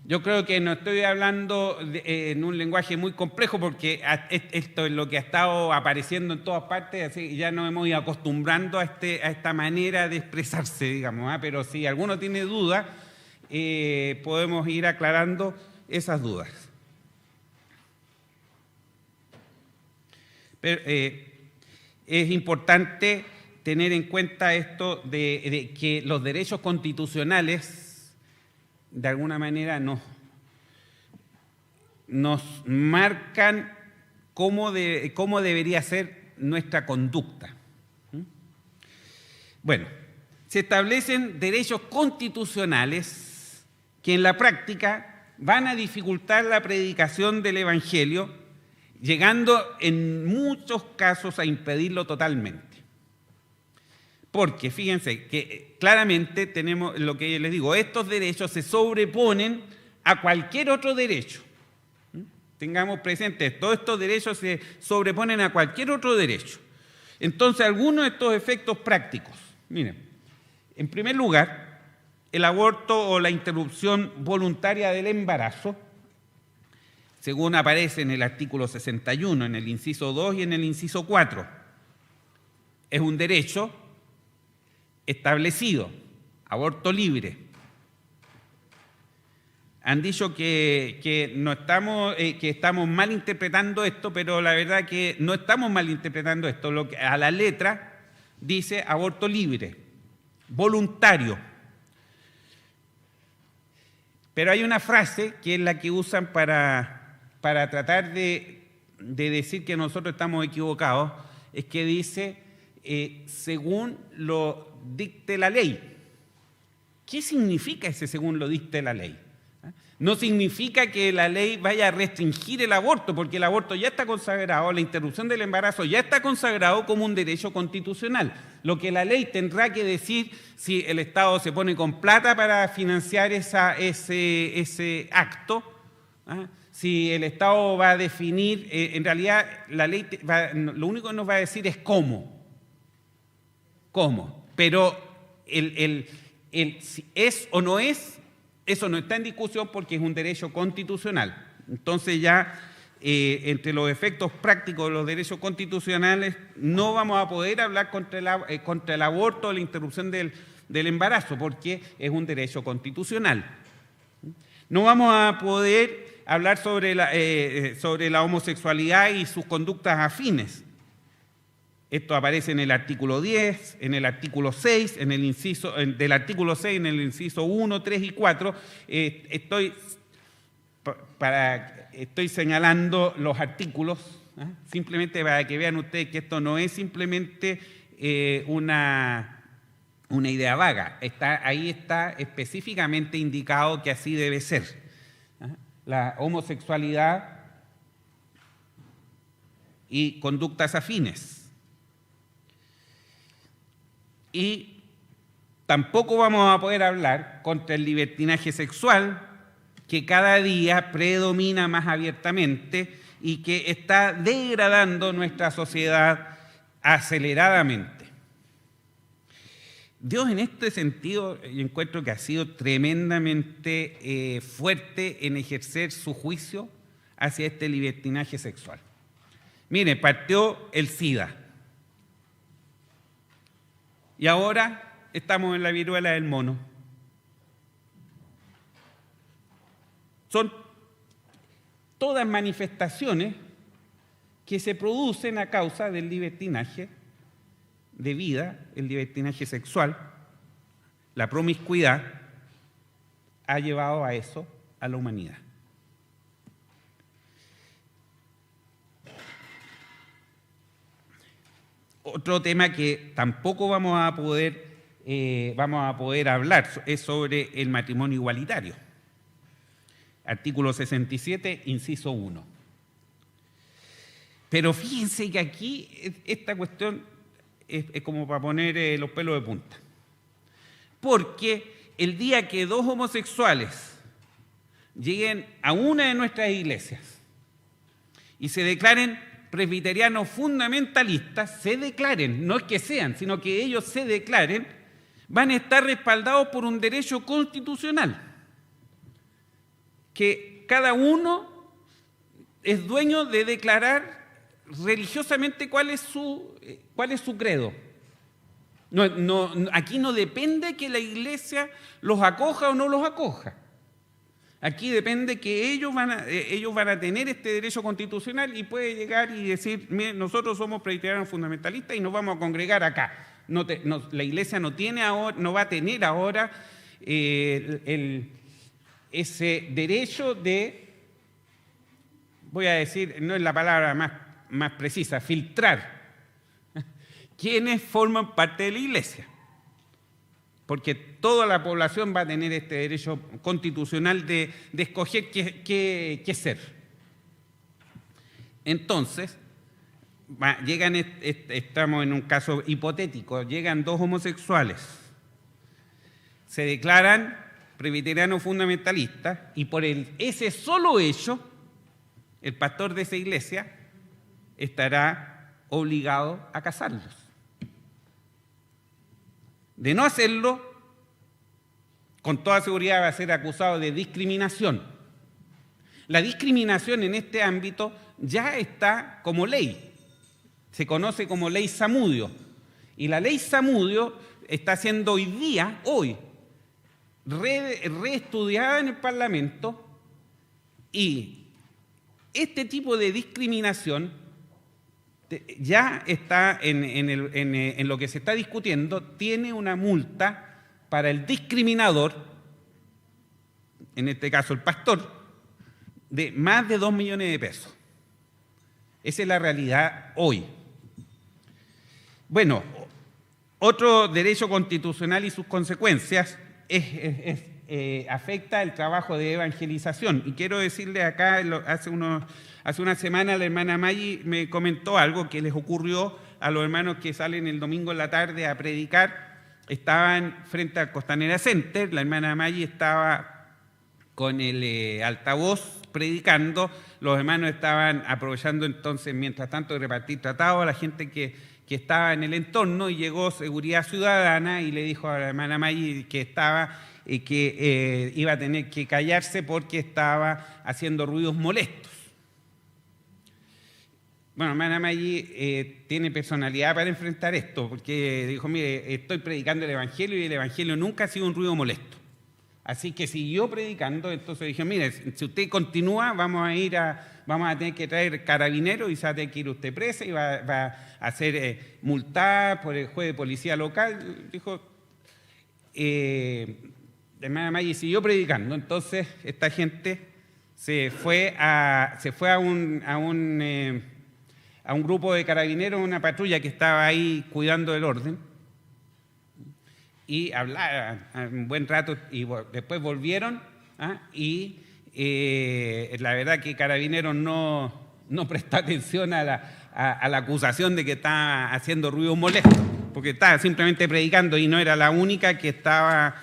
S1: Yo creo que no estoy hablando en un lenguaje muy complejo porque esto es lo que ha estado apareciendo en todas partes, así que ya nos hemos ido acostumbrando a esta manera de expresarse, digamos, pero si alguno tiene dudas, podemos ir aclarando esas dudas. Pero, es importante tener en cuenta esto de que los derechos constitucionales de alguna manera nos marcan cómo debería ser nuestra conducta. Bueno, se establecen derechos constitucionales que en la práctica van a dificultar la predicación del Evangelio, llegando en muchos casos a impedirlo totalmente. Porque fíjense que claramente tenemos lo que les digo, estos derechos se sobreponen a cualquier otro derecho. Tengamos presente, todos estos derechos se sobreponen a cualquier otro derecho. Entonces, algunos de estos efectos prácticos, miren, en primer lugar, el aborto o la interrupción voluntaria del embarazo, según aparece en el artículo 61, en el inciso 2 y en el inciso 4, es un derecho establecido, aborto libre. Han dicho que estamos malinterpretando esto, pero la verdad que no estamos malinterpretando esto. Lo que a la letra dice aborto libre, voluntario. Pero hay una frase que es la que usan para tratar de decir que nosotros estamos equivocados, es que dice según lo dicte la ley. ¿Qué significa ese según lo dicte la ley? No significa que la ley vaya a restringir el aborto, porque el aborto ya está consagrado, la interrupción del embarazo ya está consagrado como un derecho constitucional. Lo que la ley tendrá que decir si el Estado se pone con plata para financiar ese acto, si el Estado va a definir, en realidad la ley lo único que nos va a decir es cómo. Pero si es o no es, eso no está en discusión porque es un derecho constitucional. Entonces ya entre los efectos prácticos de los derechos constitucionales no vamos a poder hablar contra el aborto o la interrupción del embarazo porque es un derecho constitucional. No vamos a poder hablar sobre la homosexualidad y sus conductas afines. Esto aparece en el artículo 10, en el artículo 6, del artículo 6 en el inciso 1, 3 y 4. Estoy señalando los artículos, simplemente para que vean ustedes que esto no es simplemente una idea vaga. Ahí está específicamente indicado que así debe ser. La homosexualidad y conductas afines. Y tampoco vamos a poder hablar contra el libertinaje sexual, que cada día predomina más abiertamente y que está degradando nuestra sociedad aceleradamente. Dios en este sentido, yo encuentro que ha sido tremendamente fuerte en ejercer su juicio hacia este libertinaje sexual. Mire, partió el SIDA. Y ahora estamos en la viruela del mono. Son todas manifestaciones que se producen a causa del libertinaje de vida, el libertinaje sexual. La promiscuidad ha llevado a eso a la humanidad. Otro tema que tampoco vamos a poder hablar es sobre el matrimonio igualitario. Artículo 67, inciso 1. Pero fíjense que aquí esta cuestión es como para poner los pelos de punta. Porque el día que dos homosexuales lleguen a una de nuestras iglesias y se declaren presbiterianos fundamentalistas, no es que sean, sino que ellos se declaren, van a estar respaldados por un derecho constitucional, que cada uno es dueño de declarar religiosamente cuál es su credo. Aquí no depende que la iglesia los acoja o no los acoja. Aquí depende que ellos van a tener este derecho constitucional y puede llegar y decir, miren, nosotros somos presbiterianos fundamentalistas y nos vamos a congregar acá. La iglesia no va a tener ahora ese derecho de, voy a decir, no es la palabra más precisa, filtrar quienes forman parte de la iglesia. Porque toda la población va a tener este derecho constitucional de escoger qué ser. Entonces, estamos en un caso hipotético, llegan dos homosexuales, se declaran presbiterianos fundamentalistas y por ese solo hecho, el pastor de esa iglesia estará obligado a casarlos. De no hacerlo, con toda seguridad va a ser acusado de discriminación. La discriminación en este ámbito ya está como ley. Se conoce como ley Zamudio. Y la ley Zamudio está siendo hoy, reestudiada en el Parlamento, y este tipo de discriminación ya está en lo que se está discutiendo, tiene una multa para el discriminador, en este caso el pastor, de más de 2 millones de pesos. Esa es la realidad hoy. Bueno, otro derecho constitucional y sus consecuencias afecta el trabajo de evangelización. Y quiero decirle acá, hace una semana la hermana Maggi me comentó algo que les ocurrió a los hermanos que salen el domingo en la tarde a predicar. Estaban frente al Costanera Center, la hermana Maggi estaba con el altavoz predicando, los hermanos estaban aprovechando entonces, mientras tanto, de repartir tratados a la gente que estaba en el entorno, y llegó Seguridad Ciudadana y le dijo a la hermana Maggi que iba a tener que callarse porque estaba haciendo ruidos molestos. Bueno, hermana Maggi tiene personalidad para enfrentar esto, porque dijo, mire, estoy predicando el Evangelio y el Evangelio nunca ha sido un ruido molesto. Así que siguió predicando. Entonces dije, mire, si usted continúa, vamos a tener que traer carabineros y se va a tener que ir usted presa y va a ser multada por el juez de policía local. Dijo, de manera y siguió predicando. Entonces esta gente se fue a un grupo de carabineros, una patrulla que estaba ahí cuidando el orden, y hablaron un buen rato y después volvieron, y la verdad que Carabineros no prestó atención a la acusación de que estaba haciendo ruido molesto, porque estaba simplemente predicando y no era la única que estaba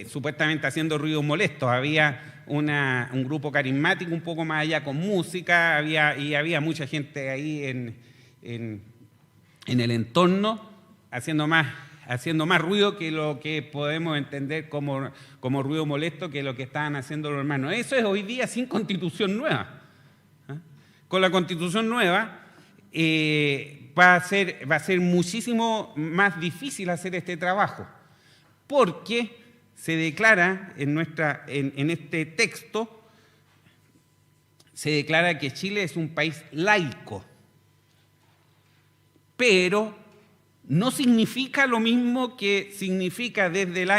S1: supuestamente haciendo ruido molesto. Había un grupo carismático un poco más allá con música, había mucha gente ahí en el entorno haciendo más ruido que lo que podemos entender como ruido molesto, que lo que estaban haciendo los hermanos. Eso es hoy día sin constitución nueva. Con la constitución nueva va a ser muchísimo más difícil hacer este trabajo, porque se declara en este texto, se declara que Chile es un país laico, pero no significa lo mismo que significa desde la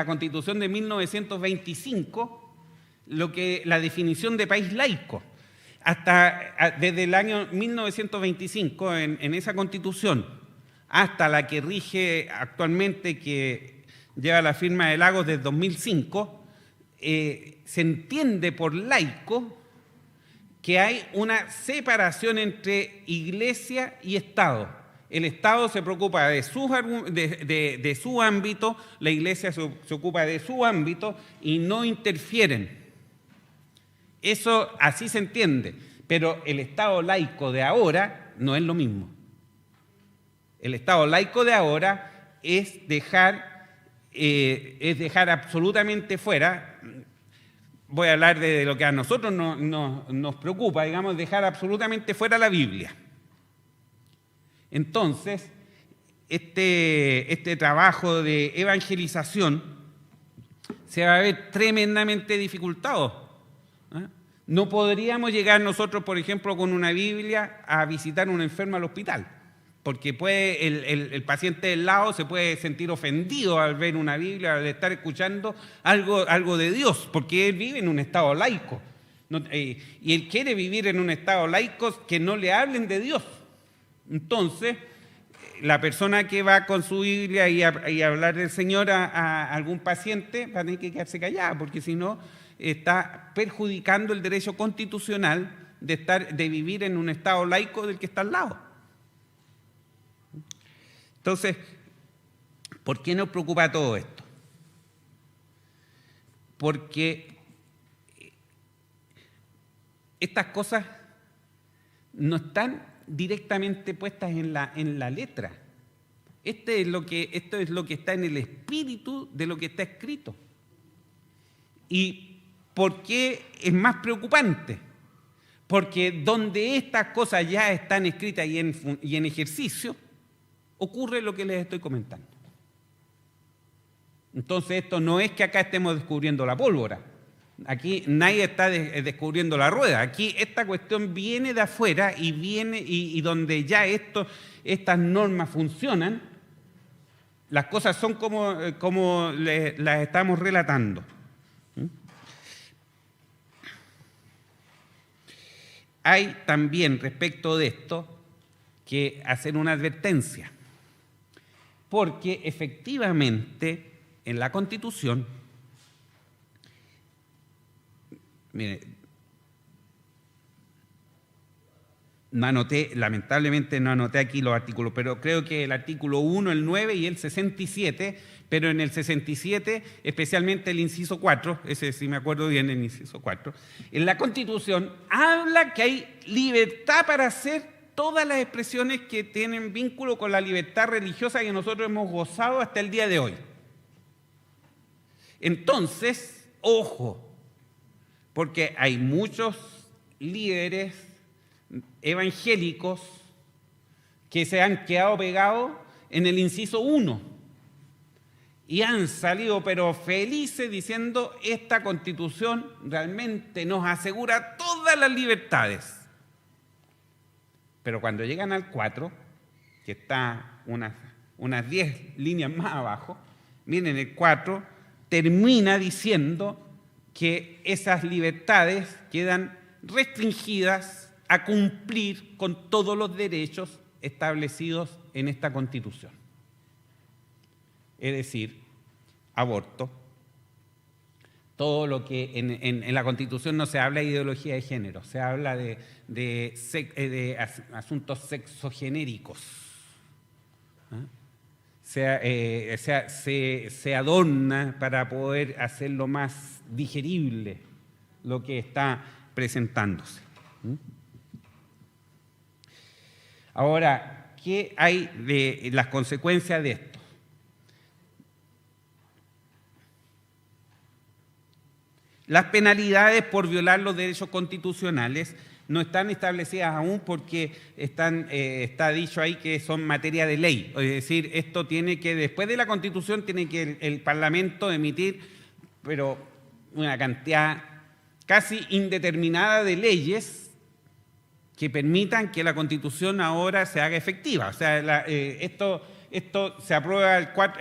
S1: Constitución de 1925, la definición de país laico. Desde el año 1925, en esa Constitución, hasta la que rige actualmente, que lleva la firma de Lagos desde 2005, se entiende por laico que hay una separación entre iglesia y Estado. El Estado se preocupa de su ámbito, la iglesia se ocupa de su ámbito y no interfieren. Eso así se entiende, pero el Estado laico de ahora no es lo mismo. El Estado laico de ahora es dejar absolutamente fuera. Voy a hablar de lo que a nosotros nos preocupa, digamos, dejar absolutamente fuera la Biblia. Entonces, este trabajo de evangelización se va a ver tremendamente dificultado. No podríamos llegar nosotros, por ejemplo, con una Biblia a visitar a un enfermo al hospital, porque el paciente del lado se puede sentir ofendido al ver una Biblia, al estar escuchando algo de Dios, porque él vive en un estado laico. Y él quiere vivir en un estado laico que no le hablen de Dios. Entonces, la persona que va con su Biblia y a hablar del Señor a algún paciente va a tener que quedarse callada, porque si no está perjudicando el derecho constitucional de vivir en un estado laico del que está al lado. Entonces, ¿por qué nos preocupa todo esto? Porque estas cosas no están directamente puestas en la letra. Esto es lo que está en el espíritu de lo que está escrito. ¿Y por qué es más preocupante? Porque donde estas cosas ya están escritas y en ejercicio, ocurre lo que les estoy comentando. Entonces, esto no es que acá estemos descubriendo la pólvora. Aquí nadie está descubriendo la rueda. Aquí esta cuestión viene de afuera y donde ya estas normas funcionan, las cosas son como las estamos relatando. Hay también respecto de esto que hacer una advertencia, porque efectivamente en la Constitución, mire, lamentablemente no anoté aquí los artículos, pero creo que el artículo 1, el 9 y el 67, pero en el 67, especialmente el inciso 4, ese sí me acuerdo bien, el inciso 4, en la Constitución habla que hay libertad para hacer todas las expresiones que tienen vínculo con la libertad religiosa que nosotros hemos gozado hasta el día de hoy. Entonces, ojo, porque hay muchos líderes evangélicos que se han quedado pegados en el inciso 1 y han salido pero felices diciendo esta Constitución realmente nos asegura todas las libertades. Pero cuando llegan al 4, que está unas 10 líneas más abajo, miren, el 4 termina diciendo que esas libertades quedan restringidas a cumplir con todos los derechos establecidos en esta Constitución. Es decir, aborto, todo lo que en la Constitución no se habla de ideología de género, se habla de asuntos sexogenéricos. Se adorna para poder hacerlo más digerible lo que está presentándose. Ahora, ¿qué hay de las consecuencias de esto? Las penalidades por violar los derechos constitucionales no están establecidas aún porque está dicho ahí que son materia de ley. Es decir, esto tiene que, después de la Constitución, tiene que el Parlamento emitir, pero una cantidad casi indeterminada de leyes que permitan que la Constitución ahora se haga efectiva. O sea, esto se aprueba el 4...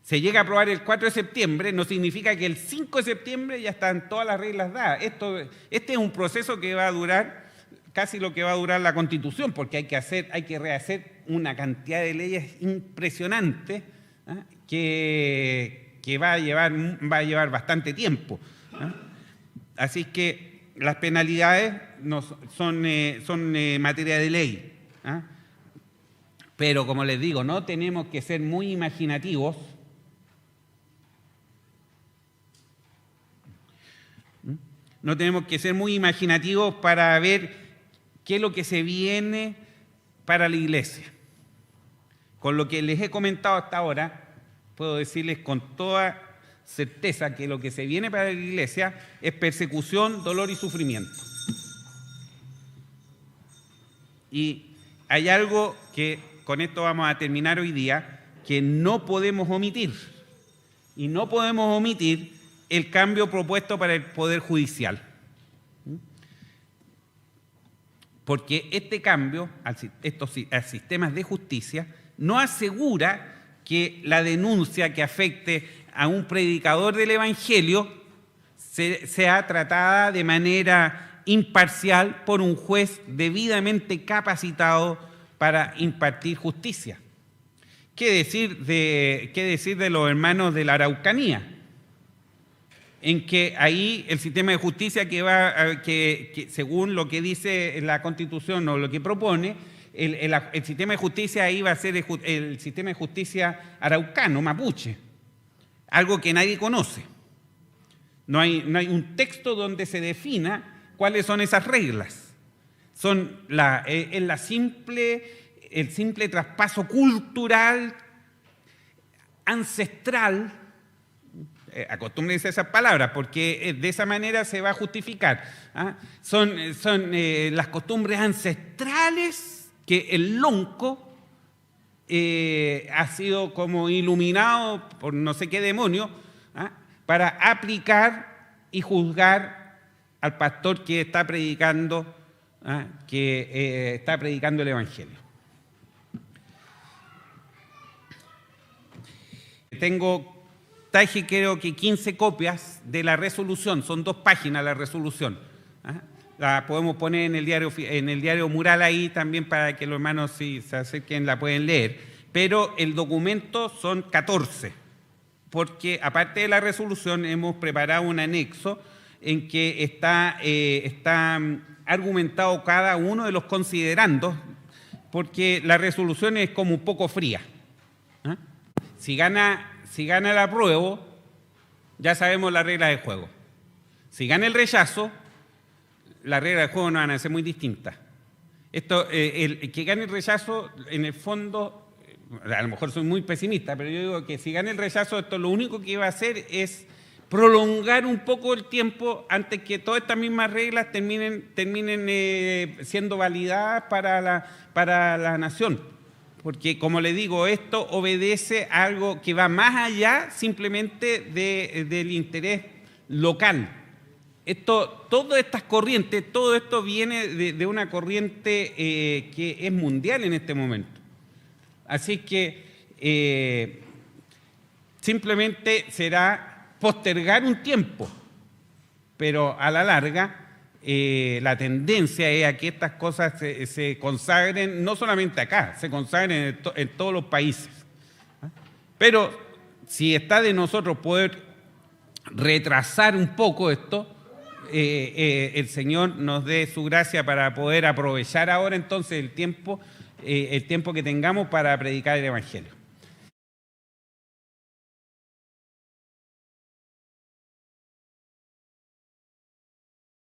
S1: Se llega a aprobar el 4 de septiembre, no significa que el 5 de septiembre ya están todas las reglas dadas. Este es un proceso que va a durar casi lo que va a durar la Constitución, porque hay que rehacer una cantidad de leyes impresionantes, que va a llevar bastante tiempo. Así que las penalidades son materia de ley. Pero, como les digo, no tenemos que ser muy imaginativos. No tenemos que ser muy imaginativos para ver qué es lo que se viene para la Iglesia. Con lo que les he comentado hasta ahora, puedo decirles con toda certeza que lo que se viene para la Iglesia es persecución, dolor y sufrimiento. Y hay algo que, con esto vamos a terminar hoy día, que no podemos omitir. Y no podemos omitir el cambio propuesto para el Poder Judicial. Porque este cambio a sistemas de justicia no asegura que la denuncia que afecte a un predicador del Evangelio sea tratada de manera imparcial por un juez debidamente capacitado para impartir justicia. ¿Qué decir de los hermanos de la Araucanía? En que ahí el sistema de justicia que según lo que dice la Constitución o lo que propone, el sistema de justicia ahí va a ser el sistema de justicia araucano, mapuche, algo que nadie conoce. No hay un texto donde se defina cuáles son esas reglas. Son el simple traspaso cultural, ancestral. Acostúmbrense a esas palabras, porque de esa manera se va a justificar. Son las costumbres ancestrales que el lonco ha sido como iluminado por no sé qué demonio, para aplicar y juzgar al pastor que está predicando, el Evangelio. Traje creo que 15 copias de la resolución, son 2 páginas la resolución. La podemos poner en el diario mural ahí también para que los hermanos, si se acerquen, la pueden leer. Pero el documento son 14, porque aparte de la resolución hemos preparado un anexo en que está argumentado cada uno de los considerandos, porque la resolución es como un poco fría. Si gana el apruebo, ya sabemos las reglas del juego. Si gana el rechazo, las reglas del juego no van a ser muy distintas. El que gane el rechazo, en el fondo, a lo mejor soy muy pesimista, pero yo digo que si gana el rechazo, esto lo único que va a hacer es prolongar un poco el tiempo antes que todas estas mismas reglas terminen siendo validadas para la nación. porque como le digo, esto obedece a algo que va más allá simplemente del interés local. Todas estas corrientes, todo esto viene de una corriente que es mundial en este momento. Así que simplemente será postergar un tiempo, pero a la larga la tendencia es a que estas cosas se consagren, no solamente acá, se consagren en todos los países. Pero si está de nosotros poder retrasar un poco esto, el Señor nos dé su gracia para poder aprovechar ahora entonces el tiempo que tengamos para predicar el Evangelio.